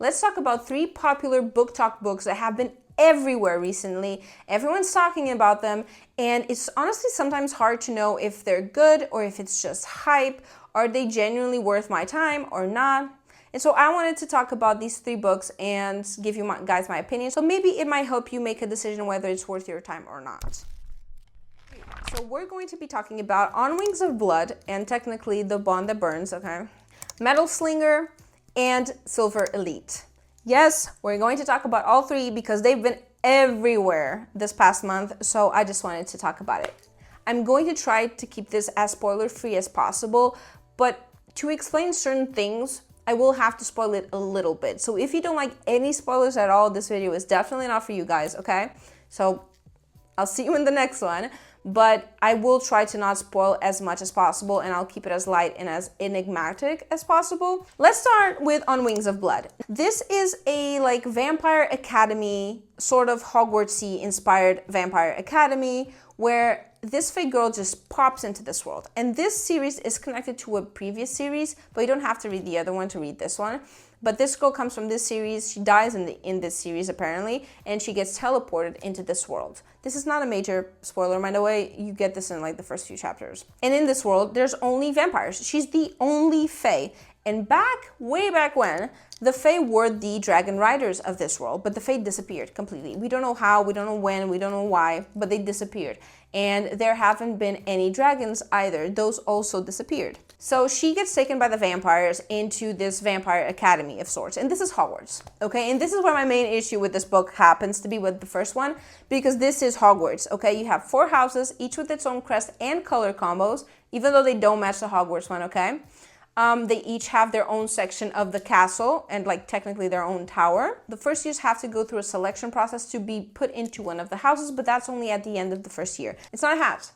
Let's talk about 3 popular Booktok books that have been everywhere recently. Everyone's talking about them, and it's honestly sometimes hard to know if they're good or if it's just hype. Are they genuinely worth my time or not? And so I wanted to talk about these 3 books and give you guys my opinion. So maybe it might help you make a decision whether it's worth your time or not. So we're going to be talking about On Wings of Blood, and technically The Bond That Burns, okay? Metal Slinger, and Silver Elite. Yes, we're going to talk about all 3 because they've been everywhere this past month, so I just wanted to talk about it. I'm going to try to keep this as spoiler-free as possible, but to explain certain things, I will have to spoil it a little bit. So if you don't like any spoilers at all, this video is definitely not for you guys, okay? So I'll see you in the next one. But I will try to not spoil as much as possible, and I'll keep it as light and as enigmatic as possible. Let's start with On Wings of Blood. This is a Vampire Academy, sort of Hogwartsy inspired Vampire Academy, where this fake girl just pops into this world. And this series is connected to a previous series, but you don't have to read the other one to read this one. But this girl comes from this series, she dies in this series apparently, and she gets teleported into this world. This is not a major spoiler, by the way, you get this in the first few chapters. And in this world, there's only vampires. She's the only fae. And way back when, the fae were the dragon riders of this world, but the fae disappeared completely. We don't know how, we don't know when, we don't know why, but they disappeared. And there haven't been any dragons either. Those also disappeared. So she gets taken by the vampires into this vampire academy of sorts. And this is Hogwarts, okay? And this is where my main issue with this book happens to be with the first one, because this is Hogwarts, okay? You have 4 houses, each with its own crest and color combos, even though they don't match the Hogwarts one, okay? They each have their own section of the castle and technically their own tower. The first years have to go through a selection process to be put into one of the houses, but that's only at the end of the first year. It's not a hat,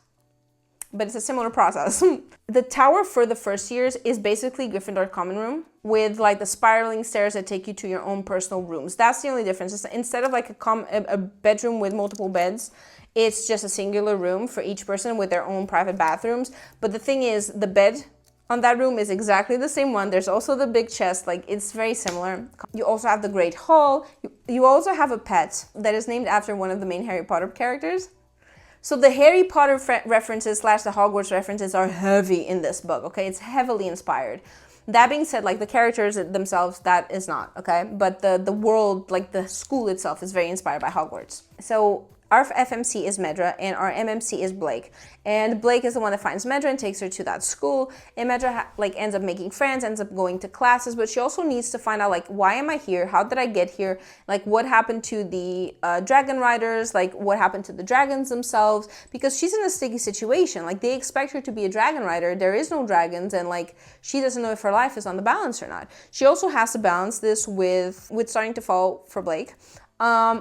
but it's a similar process. The tower for the first years is basically Gryffindor common room with the spiraling stairs that take you to your own personal rooms. That's the only difference. Instead of a bedroom with multiple beds, it's just a singular room for each person with their own private bathrooms. But the thing is, the bed on that room is exactly the same one. There's also the big chest, it's very similar. You also have the Great Hall. You also have a pet that is named after one of the main Harry Potter characters. So the Harry Potter references / the Hogwarts references are heavy in this book, okay? It's heavily inspired. That being said, the characters themselves, that is not, okay? But the world, the school itself is very inspired by Hogwarts. So our FMC is Medra, and our MMC is Blake. And Blake is the one that finds Medra and takes her to that school. And Medra ends up making friends, ends up going to classes, but she also needs to find out why am I here? How did I get here? What happened to the dragon riders? What happened to the dragons themselves? Because she's in a sticky situation. They expect her to be a dragon rider. There is no dragons, and she doesn't know if her life is on the balance or not. She also has to balance this with starting to fall for Blake.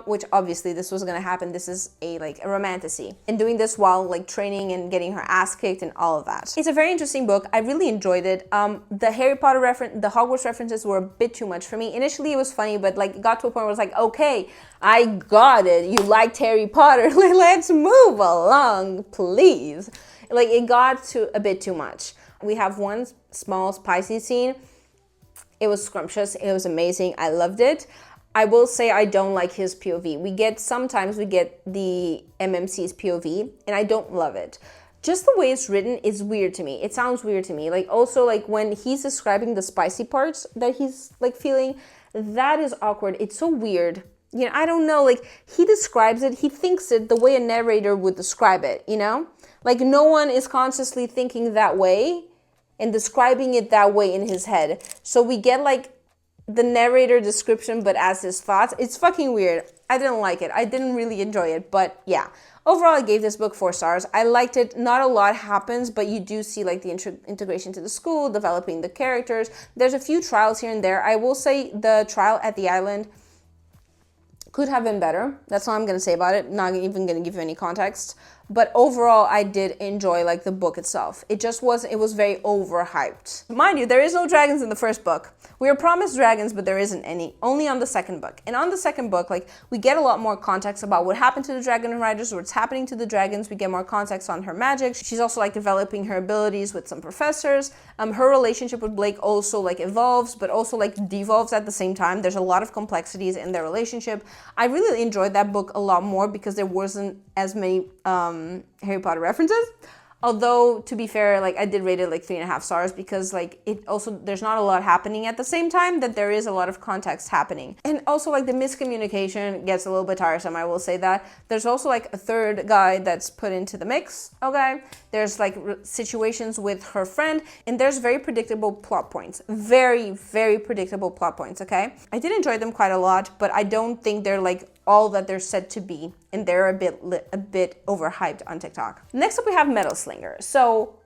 Which obviously this was going to happen. This is a romantasy, and doing this while training and getting her ass kicked and all of that. It's a very interesting book. I really enjoyed it. The Harry Potter the Hogwarts references were a bit too much for me. Initially it was funny, but it got to a point where it was okay, I got it. You liked Harry Potter. Let's move along, please. It got to a bit too much. We have one small spicy scene. It was scrumptious. It was amazing. I loved it. I will say I don't like his POV. Sometimes we get the MMC's POV, and I don't love it. Just the way it's written is weird to me. It sounds weird to me. Also when he's describing the spicy parts that he's feeling, that is awkward. It's so weird. I don't know, he describes it, he thinks it the way a narrator would describe it, no one is consciously thinking that way and describing it that way in his head. So we get the narrator description, but as his thoughts. It's fucking weird. I didn't like it. I didn't really enjoy it, but yeah. Overall, I gave this book 4 stars. I liked it. Not a lot happens, but you do see the integration to the school, developing the characters. There's a few trials here and there. I will say the trial at the island could have been better. That's all I'm going to say about it. Not even going to give you any context. but overall I did enjoy like the book itself. It was very overhyped. Mind you, there is no dragons in the first book. We were promised dragons, but there isn't any, only on the second book. And on the second book, like, we get a lot more context about what happened to the dragon riders, what's happening to the dragons. We get more context on her magic. She's also like developing her abilities with some professors. Her relationship with Blake also like evolves, but also like devolves at the same time. There's a lot of complexities in their relationship. I really enjoyed that book a lot more because there wasn't as many Harry Potter references. Although, to be fair, like, I did rate it like 3.5 stars because like it also, there's not a lot happening at the same time that there is a lot of context happening. And also like the miscommunication gets a little bit tiresome, I will say that. There's also like a third guy that's put into the mix, okay? There's like situations with her friend, and there's very predictable plot points. Very, very predictable plot points, okay? I did enjoy them quite a lot, but I don't think they're like all that they're said to be, and they're a bit overhyped on TikTok. Next up we have Metal Slinger. So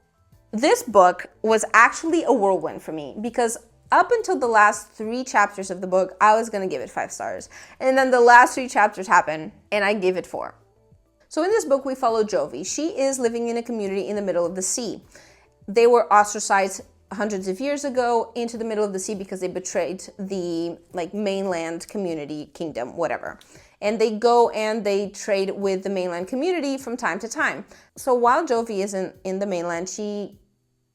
this book was actually a whirlwind for me because up until the last 3 chapters of the book, I was gonna give it 5 stars. And then the last 3 chapters happened and I gave it 4. So in this book we follow Jovi. She is living in a community in the middle of the sea. They were ostracized hundreds of years ago into the middle of the sea because they betrayed the like mainland community, kingdom, whatever. And they go and they trade with the mainland community from time to time. So while Jovi is in the mainland, she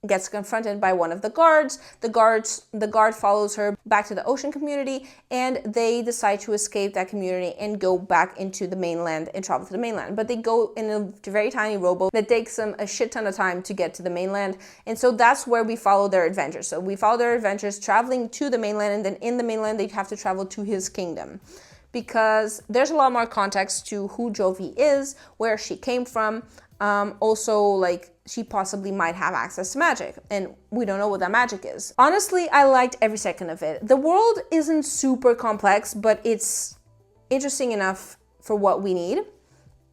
gets confronted by one of the guards. The guard follows her back to the ocean community, and they decide to escape that community and go back into the mainland and travel to the mainland. But they go in a very tiny rowboat that takes them a shit ton of time to get to the mainland. And so that's where we follow their adventures. So we follow their adventures traveling to the mainland, and then in the mainland they have to travel to his kingdom. Because there's a lot more context to who Jovi is, where she came from. Also, like, she possibly might have access to magic, and we don't know what that magic is. Honestly, I liked every second of it. The world isn't super complex, but it's interesting enough for what we need.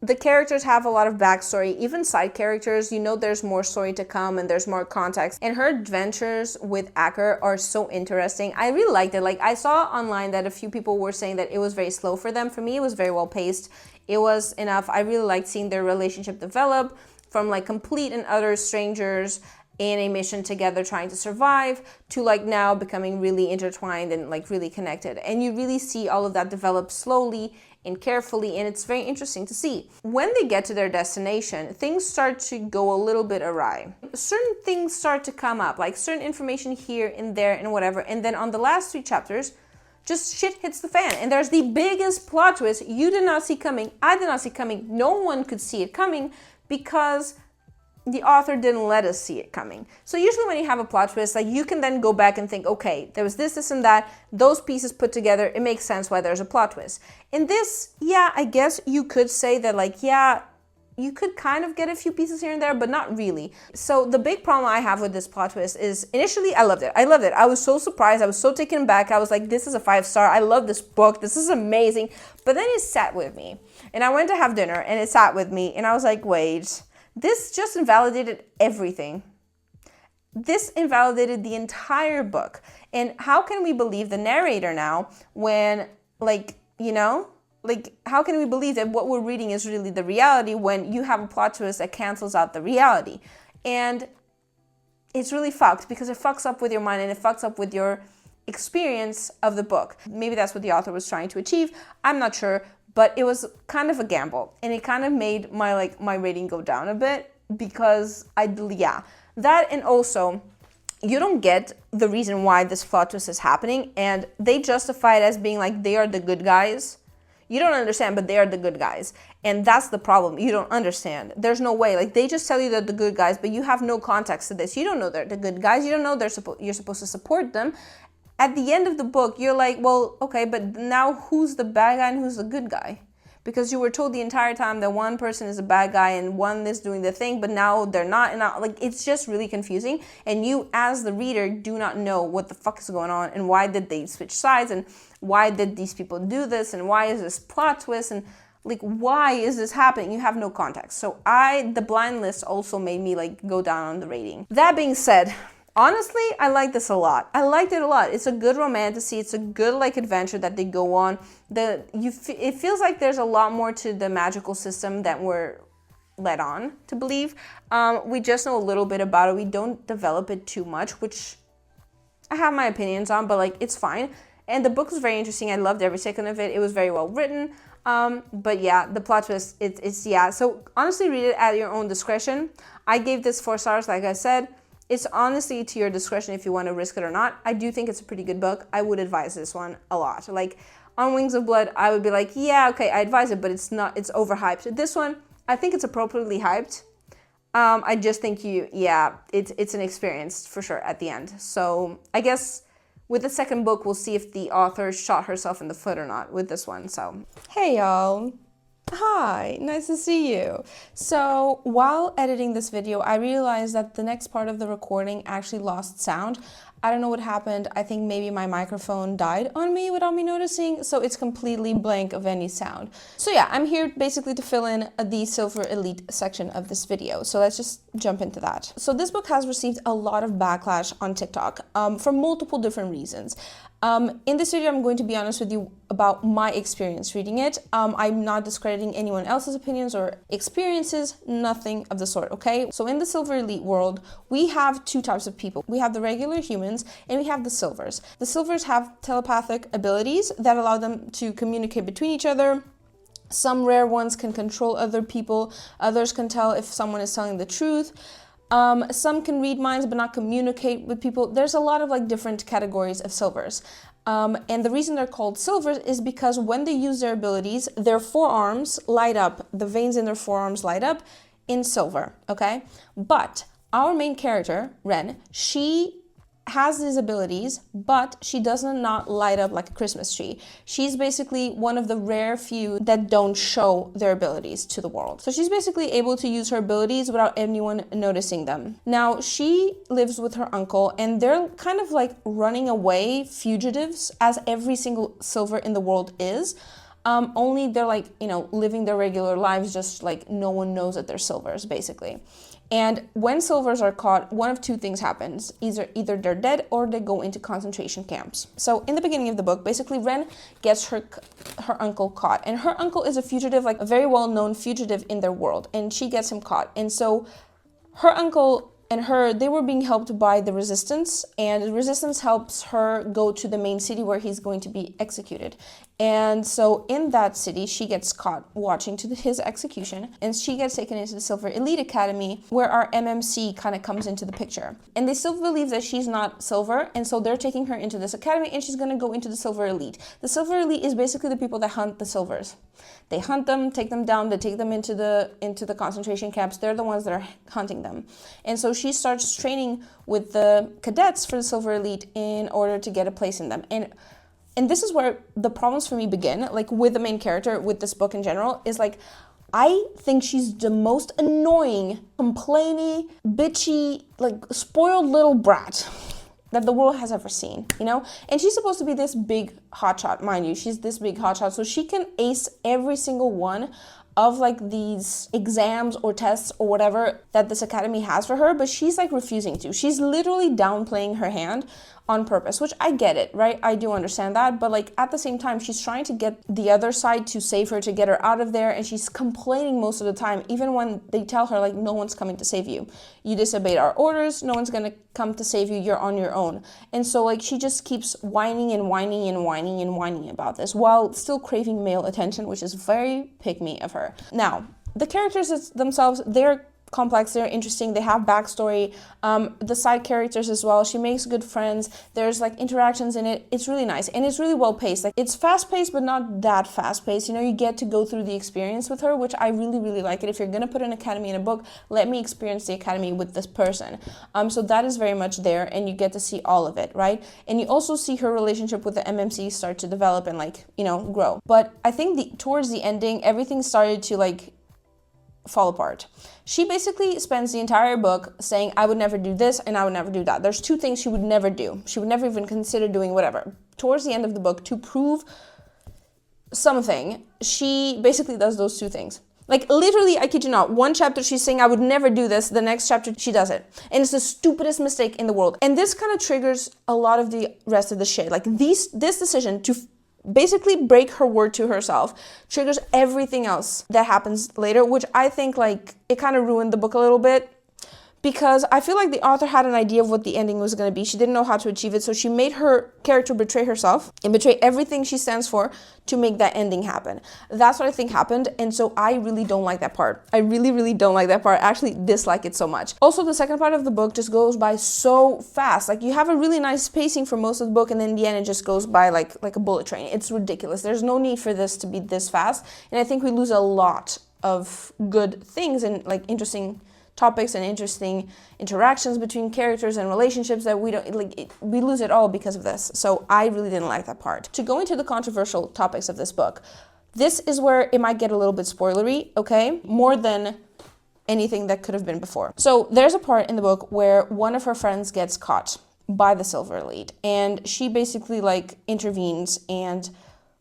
The characters have a lot of backstory, even side characters, you know there's more story to come and there's more context. And her adventures with Acker are so interesting. I really liked it. Like, I saw online that a few people were saying that it was very slow for them. For me, it was very well paced. It was enough. I really liked seeing their relationship develop from like complete and utter strangers in a mission together trying to survive to like now becoming really intertwined and like really connected. And you really see all of that develop slowly and carefully, and it's very interesting to see. When they get to their destination, things start to go a little bit awry. Certain things start to come up, like certain information here and there and whatever, and then on the last 3 chapters, just shit hits the fan, and there's the biggest plot twist you did not see coming, I did not see coming, no one could see it coming because the author didn't let us see it coming. So usually when you have a plot twist, like, you can then go back and think, okay, there was this and that, those pieces put together, it makes sense why there's a plot twist. In this, yeah, I guess you could say that, like, yeah, you could kind of get a few pieces here and there, but not really. So the big problem I have with this plot twist is, initially, I loved it. I was so surprised. I was so taken aback. I was like, this is a 5 star. I love this book. This is amazing. But then it sat with me. And I went to have dinner, and it sat with me. And I was like, wait, this just invalidated everything. This invalidated the entire book. And how can we believe the narrator now when, like, you know? Like, how can we believe that what we're reading is really the reality when you have a plot twist that cancels out the reality? And it's really fucked because it fucks up with your mind and it fucks up with your experience of the book. Maybe that's what the author was trying to achieve. I'm not sure, but it was kind of a gamble. And it kind of made my rating go down a bit because that, and also you don't get the reason why this plot twist is happening, and they justify it as being like they are the good guys. You don't understand, but they are the good guys. And that's the problem. You don't understand. There's no way. Like, they just tell you they're the good guys, but you have no context to this. You don't know they're the good guys. You don't know you're supposed to support them. At the end of the book, you're like, well, okay, but now who's the bad guy and who's the good guy? Because you were told the entire time that one person is a bad guy and one is doing the thing, but now they're not. And now, like, it's just really confusing. And you, as the reader, do not know what the fuck is going on and why did they switch sides and why did these people do this and why is this plot twist and, like, why is this happening? You have no context. So the blind list also made me, like, go down on the rating. That being said, honestly, I like this a lot. I liked it a lot. It's a good romantasy. It's a good, like, adventure that they go on. It feels like there's a lot more to the magical system that we're led on to believe. We just know a little bit about it. We don't develop it too much, which I have my opinions on, but like it's fine. And the book was very interesting. I loved every second of it. It was very well written. But yeah, the plot twist, it's yeah. So honestly, read it at your own discretion. I gave this 4 stars, like I said. It's honestly to your discretion if you want to risk it or not. I do think it's a pretty good book. I would advise this one a lot. Like on Wings of Blood, I would be like, yeah, okay, I advise it, but it's overhyped. This one, I think it's appropriately hyped. I just think it's an experience for sure at the end. So I guess with the second book, we'll see if the author shot herself in the foot or not with this one. So, hey y'all. Hi, nice to see you. So while editing this video, I realized that the next part of the recording actually lost sound. I don't know what happened. I think maybe my microphone died on me without me noticing, so it's completely blank of any sound. So yeah, I'm here basically to fill in the Silver Elite section of this video. So let's just jump into that. So this book has received a lot of backlash on TikTok for multiple different reasons. In this video, I'm going to be honest with you about my experience reading it. I'm not discrediting anyone else's opinions or experiences, nothing of the sort, okay? So in the Silver Elite world, we have 2 types of people. We have the regular humans and we have the Silvers. The Silvers have telepathic abilities that allow them to communicate between each other. Some rare ones can control other people. Others can tell if someone is telling the truth. Some can read minds but not communicate with people. There's a lot of like different categories of Silvers. And the reason they're called Silvers is because when they use their abilities, their forearms light up, the veins in their forearms light up in silver, okay? But our main character, Ren, she has these abilities, but she does not light up like a Christmas tree. She's basically one of the rare few that don't show their abilities to the world. So she's basically able to use her abilities without anyone noticing them. Now, she lives with her uncle, and they're kind of like running away fugitives, as every single Silver in the world is. Only they're like, living their regular lives, just like no one knows that they're Silvers, basically. And when Silvers are caught, one of 2 things happens. Either they're dead or they go into concentration camps. So in the beginning of the book, basically Ren gets her uncle caught. And her uncle is a fugitive, like a very well-known fugitive in their world. And she gets him caught. And so her uncle and her, they were being helped by the Resistance. And the Resistance helps her go to the main city where he's going to be executed. And so in that city, she gets caught watching his execution, and she gets taken into the Silver Elite Academy, where our MMC kind of comes into the picture. And they still believe that she's not Silver, and so they're taking her into this academy, and she's going to go into the Silver Elite. The Silver Elite is basically the people that hunt the Silvers. They hunt them, take them down, they take them into the concentration camps. They're the ones that are hunting them. And so she starts training with the cadets for the Silver Elite in order to get a place in them. And this is where the problems for me begin, like with the main character, with this book in general, is like, I think she's the most annoying, complainy, bitchy, like spoiled little brat that the world has ever seen, And she's supposed to be this big hotshot, mind you, she's this big hotshot, so she can ace every single one of like these exams or tests or whatever that this academy has for her, but she's like refusing to. She's literally downplaying her hand on purpose, which I get it, right? I do understand that, but like at the same time, she's trying to get the other side to save her, to get her out of there, and she's complaining most of the time, even when they tell her like, no one's coming to save you. You disobeyed our orders, no one's gonna come to save you, you're on your own. And so like she just keeps whining and whining and whining and whining about this while still craving male attention, which is very pick-me of her. Now, the characters themselves, they're complex, they're interesting, they have backstory, the side characters as well. She makes good friends, there's like interactions in it. It's really nice, and it's really well paced. Like it's fast paced, but not that fast paced. You get to go through the experience with her, which I really, really like it. If you're gonna put an academy in a book, let me experience the academy with this person. So that is very much there, and you get to see all of it, right? And you also see her relationship with the MMC start to develop and like, grow. But I think towards the ending, everything started to like fall apart. She basically spends the entire book saying, I would never do this and I would never do that. There's 2 things she would never do. She would never even consider doing whatever. Towards the end of the book, to prove something, she basically does those 2 things. Like literally, I kid you not, one chapter she's saying, I would never do this. The next chapter she does it. And it's the stupidest mistake in the world. And this kind of triggers a lot of the rest of the shit. Like this decision to basically break her word to herself, triggers everything else that happens later, which I think like it kind of ruined the book a little bit, because I feel like the author had an idea of what the ending was going to be. She didn't know how to achieve it, so she made her character betray herself and betray everything she stands for to make that ending happen. That's what I think happened, and so I really don't like that part. I really, really don't like that part. I actually dislike it so much. Also, the second part of the book just goes by so fast. Like, you have a really nice pacing for most of the book, and then in the end it just goes by like a bullet train. It's ridiculous. There's no need for this to be this fast, and I think we lose a lot of good things and like interesting topics and interesting interactions between characters and relationships that we don't like. We lose it all because of this. So I really didn't like that part. To go into the controversial topics of this book, this is where it might get a little bit spoilery, okay? More than anything that could have been before. So there's a part in the book where one of her friends gets caught by the Silver Elite, and she basically like intervenes and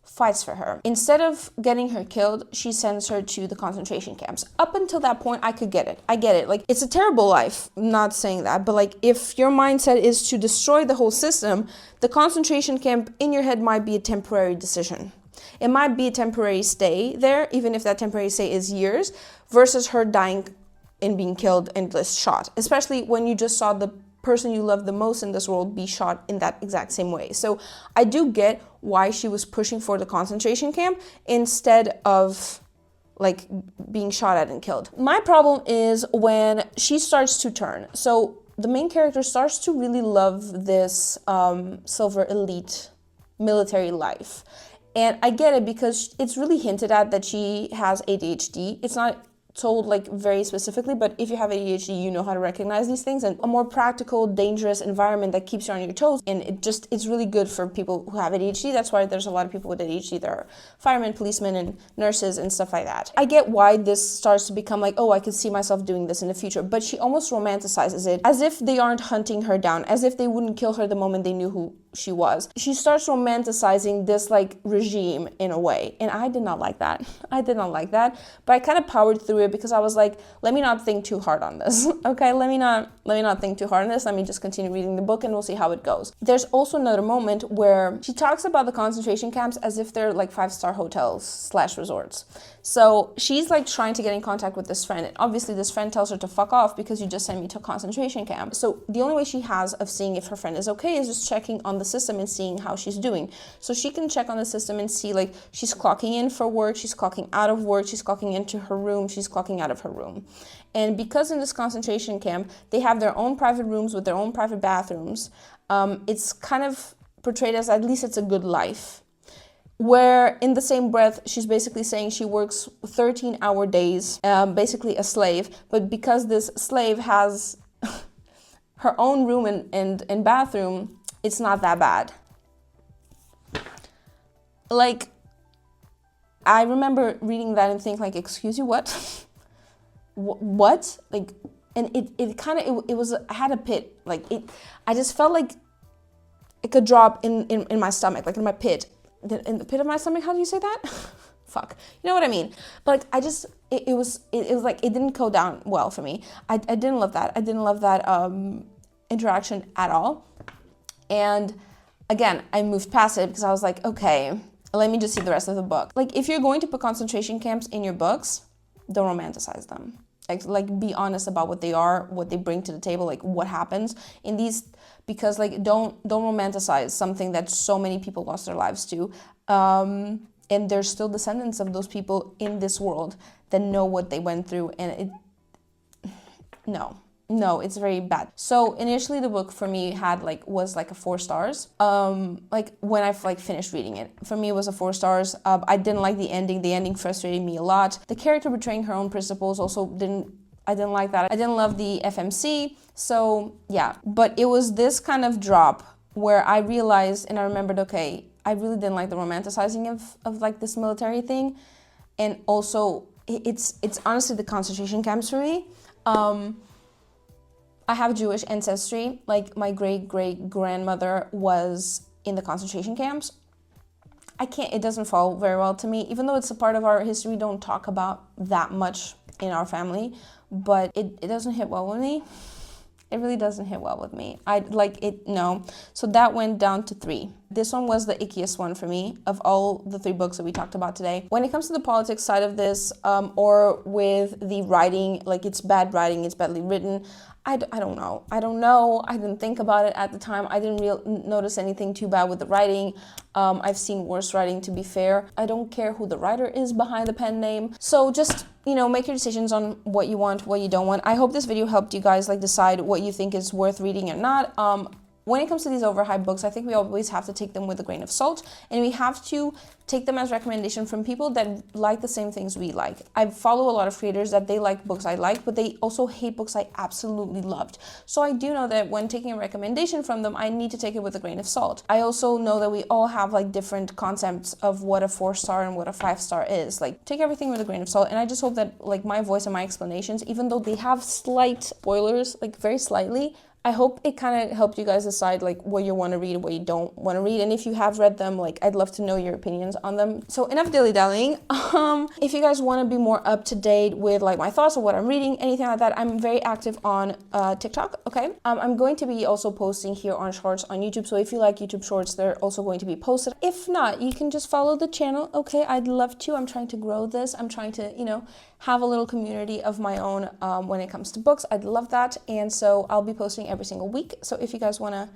fights for her. Instead of getting her killed, she sends her to the concentration camps. Up until that point, I could get it. I get it. Like, it's a terrible life. I'm not saying that, but like, if your mindset is to destroy the whole system, the concentration camp in your head might be a temporary decision. It might be a temporary stay there, even if that temporary stay is years, versus her dying and being killed and just shot. Especially when you just saw the person you love the most in this world be shot in that exact same way. So I do get why she was pushing for the concentration camp instead of like being shot at and killed. My problem is when she starts to turn. So the main character starts to really love this Silver Elite military life. And I get it because it's really hinted at that she has ADHD. It's not told like very specifically, but if you have ADHD, you know how to recognize these things, and a more practical, dangerous environment that keeps you on your toes. And it's really good for people who have ADHD. That's why there's a lot of people with ADHD. There are firemen, policemen, and nurses and stuff like that. I get why this starts to become like, oh, I could see myself doing this in the future, but she almost romanticizes it as if they aren't hunting her down, as if they wouldn't kill her the moment they knew who she was. She starts romanticizing this like regime in a way, and I did not like that. I did not like that, but I kind of powered through it because I was like, let me not think too hard on this. Okay, let me not think too hard on this. Let me just continue reading the book and we'll see how it goes. There's also another moment where she talks about the concentration camps as if they're like 5-star hotels / resorts. So she's like trying to get in contact with this friend, and obviously this friend tells her to fuck off because you just sent me to a concentration camp. So the only way she has of seeing if her friend is okay is just checking on the system and seeing how she's doing. So she can check on the system and see like she's clocking in for work, she's clocking out of work, she's clocking into her room, she's clocking out of her room. And because in this concentration camp they have their own private rooms with their own private bathrooms, it's kind of portrayed as at least it's a good life. Where in the same breath, she's basically saying she works 13-hour days, basically a slave, but because this slave has her own room and bathroom, it's not that bad. Like, I remember reading that and think like, excuse you, what? What? Like, and it kind of, it was, I had a pit, like I just felt like it could drop in my stomach, like in my pit. In the pit of my stomach, how do you say that? Fuck, you know what I mean? But like, I just, it was like, it didn't go down well for me. I didn't love that. I didn't love that interaction at all. And again, I moved past it because I was like, okay, let me just see the rest of the book. Like, if you're going to put concentration camps in your books, don't romanticize them. Like be honest about what they are, what they bring to the table, like what happens in these, because like don't romanticize something that so many people lost their lives to. And there's still descendants of those people in this world that know what they went through, and no, it's very bad. So initially the book for me was like a 4 stars. Like when I finished reading it, for me it was a 4 stars. I didn't like the ending. The ending frustrated me a lot. The character betraying her own principles also I didn't like that. I didn't love the FMC. So yeah, but it was this kind of drop where I realized and I remembered, okay, I really didn't like the romanticizing of like this military thing. And also it's honestly the concentration camps for me. I have Jewish ancestry. Like my great-great-grandmother was in the concentration camps. It doesn't fall very well to me, even though it's a part of our history. We don't talk about that much in our family, but it doesn't hit well with me. It really doesn't hit well with me. No. So that went down to 3. This one was the ickiest one for me of all the 3 books that we talked about today. When it comes to the politics side of this, or with the writing, like it's bad writing, it's badly written, I don't know. I didn't think about it at the time. I didn't notice anything too bad with the writing. I've seen worse writing, to be fair. I don't care who the writer is behind the pen name. So just, you know, make your decisions on what you want, what you don't want. I hope this video helped you guys like decide what you think is worth reading or not. When it comes to these overhyped books, I think we always have to take them with a grain of salt, and we have to take them as recommendation from people that like the same things we like. I follow a lot of creators that they like books I like, but they also hate books I absolutely loved. So I do know that when taking a recommendation from them, I need to take it with a grain of salt. I also know that we all have like different concepts of what a 4-star and what a 5-star is. Like, take everything with a grain of salt, and I just hope that like my voice and my explanations, even though they have slight spoilers, like very slightly, I hope it kind of helped you guys decide like what you want to read and what you don't want to read. And if you have read them, like I'd love to know your opinions on them. So enough dilly-dallying. If you guys want to be more up to date with like my thoughts on what I'm reading, anything like that, I'm very active on TikTok, okay? I'm going to be also posting here on shorts on YouTube. So if you like YouTube shorts, they're also going to be posted. If not, you can just follow the channel, okay? I'd love to. I'm trying to grow this. I'm trying to, you know, have a little community of my own when it comes to books. I'd love that. And so I'll be posting every single week. So if you guys want to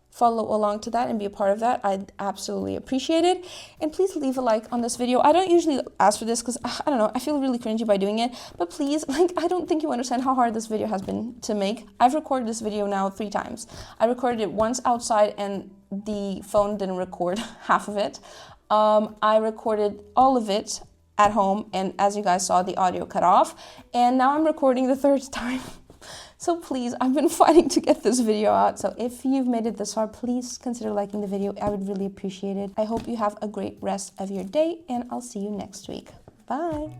follow along to that and be a part of that, I'd absolutely appreciate it. And please leave a like on this video. I don't usually ask for this because I don't know, I feel really cringy by doing it, but please, like, I don't think you understand how hard this video has been to make. I've recorded this video now 3 times. I recorded it once outside and the phone didn't record half of it. I recorded all of it at home, and as you guys saw, the audio cut off, and now I'm recording the 3rd time. So please, I've been fighting to get this video out, so if you've made it this far, please consider liking the video. I would really appreciate it. I hope you have a great rest of your day, and I'll see you next week. Bye!